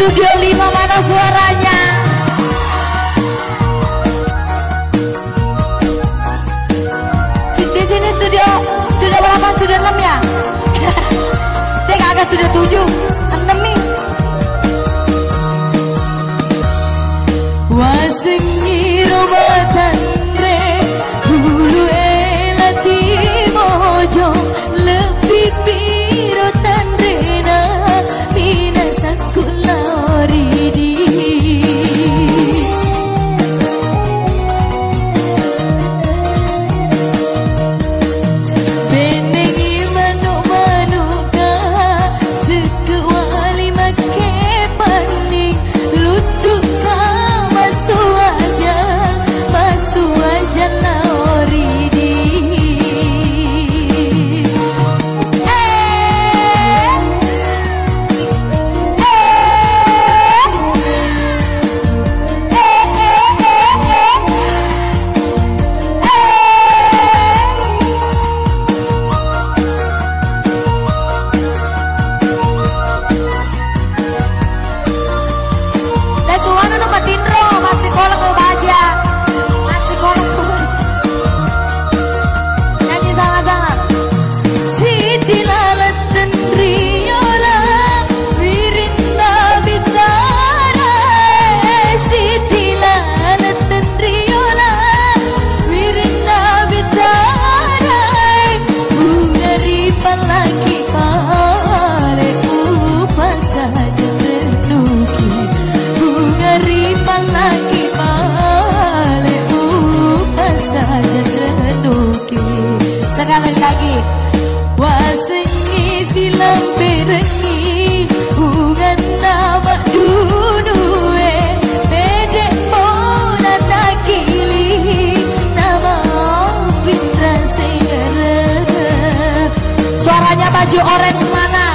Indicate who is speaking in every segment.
Speaker 1: Studio 5 mana suaranya? Di sini studio sudah berapa? Sudah 6 ya? Dia agak sudah 7, 6 nih. Wasengi romatan re bulu elati mojo lebih piro tandrena mina sakulari di benengi manu-manuka sekewali make paning lutuka masuk aja lauri di dan suara nomor tindro masih kolak ke baja. Sekali lagi, wasengi silam perengi, ungan nama dunue, bedek mona takili, nama Fitra Segera. Suaranya baju orange mana?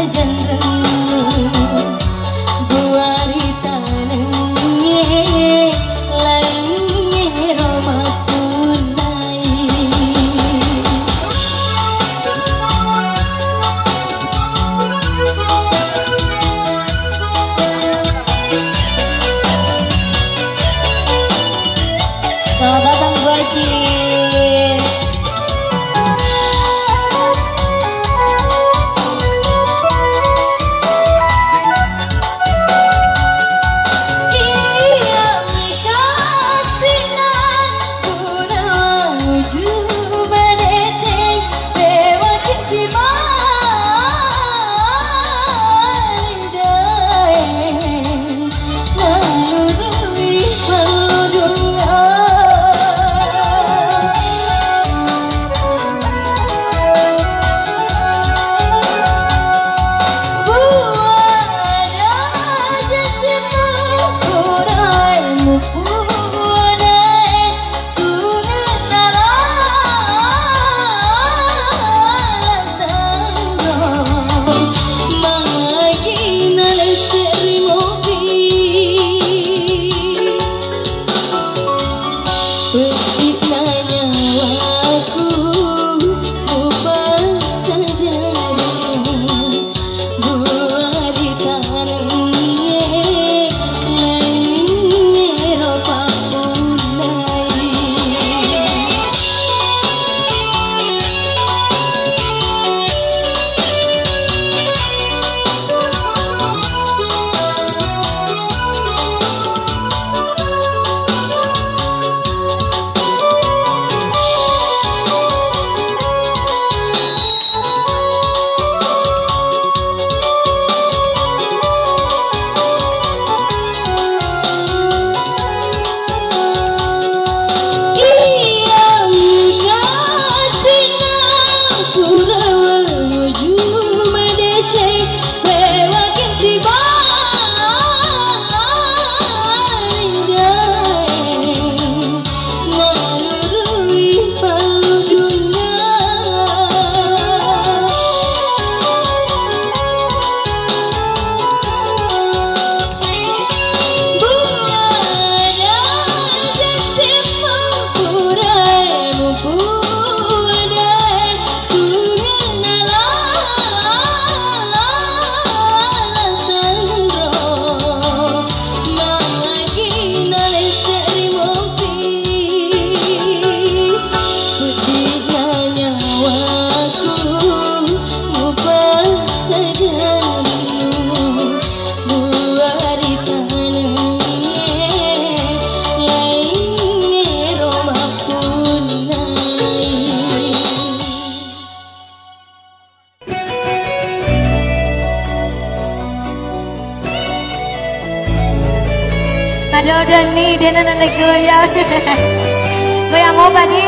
Speaker 1: Saja Aduh Dani, dia nana goyang. Goyang mau Bani?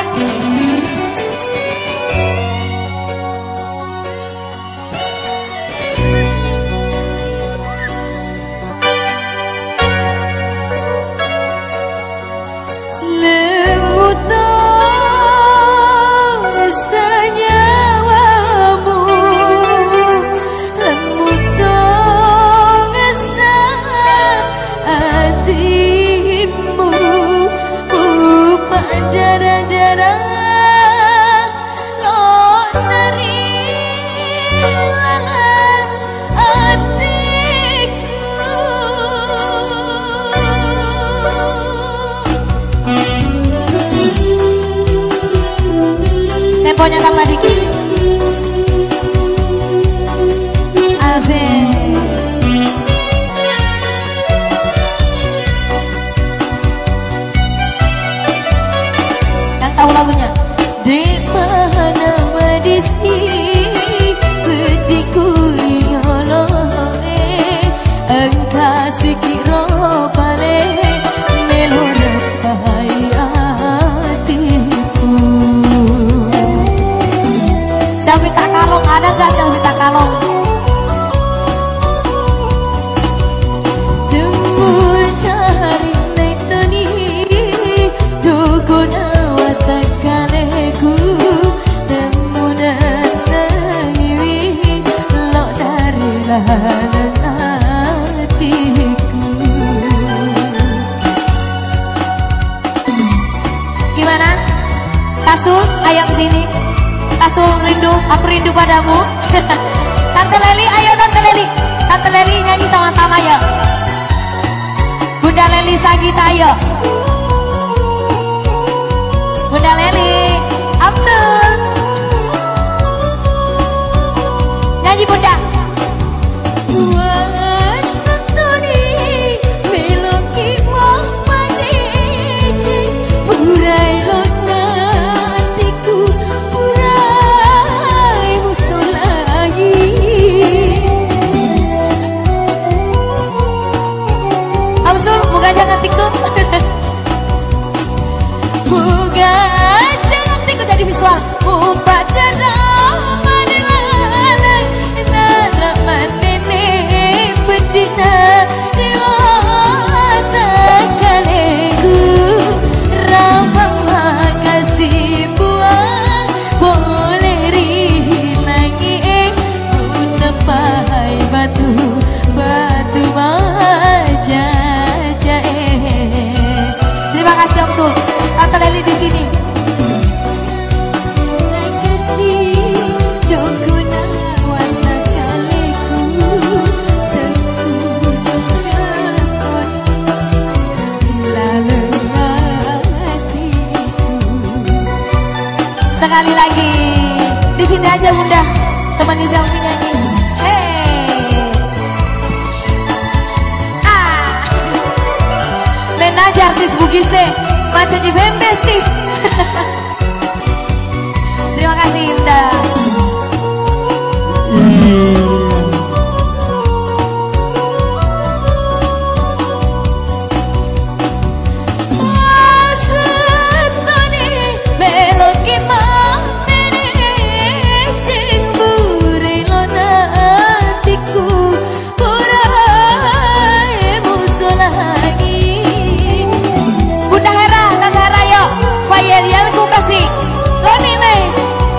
Speaker 1: Temponya tambah dikit. Asik. Yang tahu lagunya? Di mana medisi bediku yoloe engkau sikiro pale melora bahaya hatiku. Selfie tak kalong, ada gak selfie tak kalong? Temu cari netoni dogona watakaleku temu nanangiwi lo dari lahanan hatiku. Gimana? Kasul, ayo kesini. Kasul rindu, aku rindu padamu. Tante Leli, ayo Tante Leli. Tante Leli nyanyi sama-sama ya. Bunda Leli Sagita ayo. Bunda Leli, Absul. Nyanyi Bunda. Jangan tikuk. Buka jangan tikuk jadi visual. Buka jarang manelan nara manene bedina dewata kaleku rabang makasih buah boleh rilangi utepai batu batu baja. Terima kasih Om Sul. Tante Leli di sini. Sekali lagi di sini aja Bunda, temani selfie nyanyi. Aja artis Bugise macam di Bembes sih. Terima kasih Bunda. Loni me,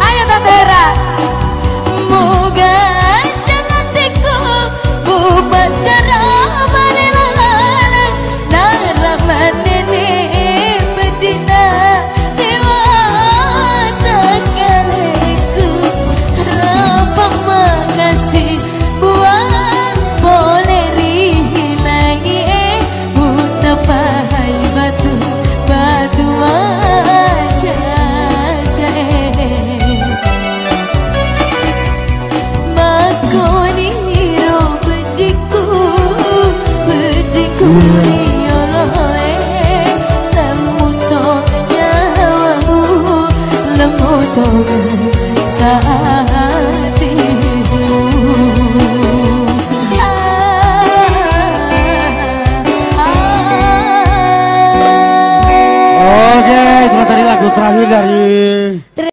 Speaker 1: ayo Tante Hera. Moga jangan tiku, bubat darah manelan, darah manene bedina dewa takaleku. Rabang makasih buat boleh rilangi buta pahai batu batu aja.
Speaker 2: dari